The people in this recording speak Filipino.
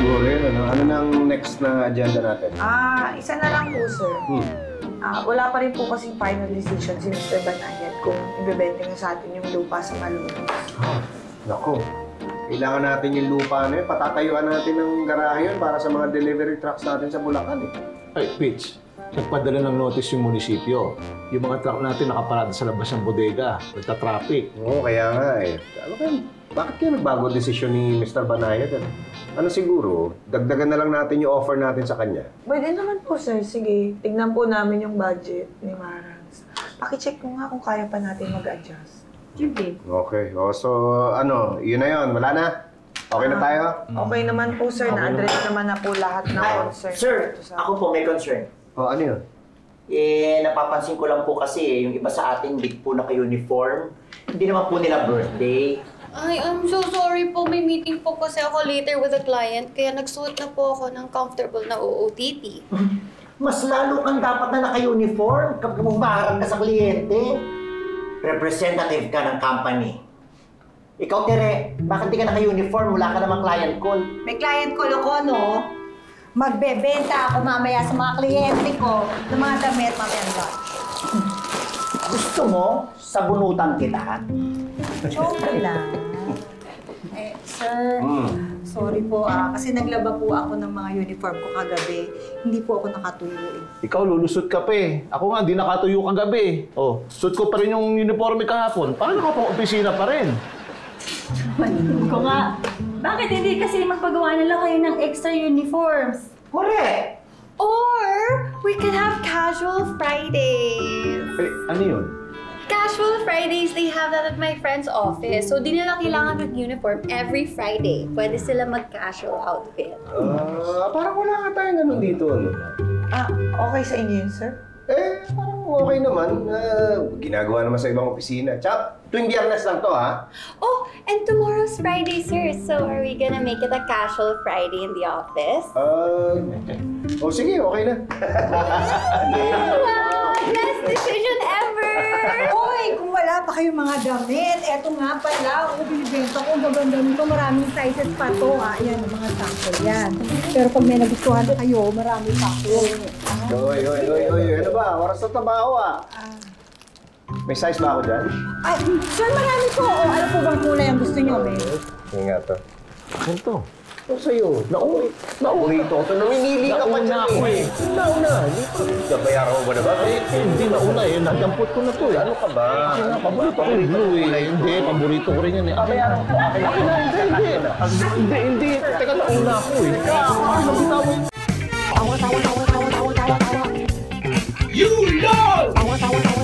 siguro yun, ano? Ano nang next na agenda natin? Isa na lang po, sir. Wala pa rin po kasing final decision si Mr. Banayad kung ibebenta niya sa atin yung lupa sa Malolos. Naku, kailangan natin yung lupa na yun. Patatayuan natin ng garahe yun para sa mga delivery trucks natin sa Bulacan eh. Ay, Pitch, nagpadala ng notice yung munisipyo. Yung mga truck natin nakaparada sa labas ng bodega. Nagta-traffic. Oo, kaya nga eh. Ano kayo, bakit kaya nagbago desisyon ni Mr. Banayad? Ano siguro, dagdagan na lang natin yung offer natin sa kanya. Pwede naman po, sir. Sige, tignan po namin yung budget ni Marans. Pakicheck ko nga kung kaya pa natin mag-adjust. Sige. Okay. So ano, yun na yun. Wala na? Okay na tayo? Okay naman po, sir. Na-address naman na po lahat ng concern. Sir, ako po may concern. Ano yun? Napapansin ko lang po kasi yung iba sa ating big po naka-uniform, hindi naman po nila birthday. Ay, I'm so sorry po. May meeting po kasi ako later with a client, kaya nagsuot na po ako ng comfortable na OOTD. Mas lalo kang dapat na naka-uniform kapag bumaharap ka sa kliyente. Representative ka ng company. Ikaw, Tere, bakit di ka naka-uniform? Wala ka namang client call. May client call ako, no? Magbebenta ako mamaya sa mga kliyente ko ng mga damit mamaya lunch. Gusto mo, sabunutan kita? Joke lang. Sir, sorry po kasi naglaba po ako ng mga uniform ko kagabi. Hindi po ako nakatuyo eh. Ikaw, lulusot ka pa eh. Ako nga, di nakatuyo kagabi. Oh, suot ko pa rin yung uniforme kahapon. Paano ka pang opisina pa rin? Hindi ko nga. Bakit hindi kasi magpagawa na lang kayo ng extra uniforms? Correct! Or, we could have casual Fridays. Ano yun? Casual Fridays, they have that at my friend's office. So, di nila kailangan ng uniform every Friday. Pwede sila mag-casual outfit. Parang wala nga tayong ganun dito, ano? Okay sa inyo yun, sir? Parang okay naman. Ginagawa naman sa ibang opisina. Tsaka, tuwing biyernes lang to, ha? Oh, and tomorrow's Friday, sir. So, are we gonna make it a casual Friday in the office? Sige, okay na. Wow! Best decision ever! Hoy, kung wala pa kayong mga damit, eto nga pala, binibenta ko, ang gaganda nito, maraming sizes pa to, ha? Ayan, yung mga sample yan. Pero pag may nagustuhan kayo, marami pa ako. Oy. Ano ba? Oras na trabaho, May size ba ako dyan? Ay, sir, marami po. Alam po bang kulay ang gusto nyo, eh? Sige nga to. Akin to. Ito sa'yo. Naurito ko. Namimili ka pa dyan ako eh. Nauna. Nabayaran mo ba na ba? Hindi nauna eh. Nadampot ko na to eh. Ano ka ba? Kasi nga, paborito ko yung blue eh. Hindi, paborito ko rin yan eh. Bayaran mo. Akin na, hindi. Teka, nauna ako eh. You love!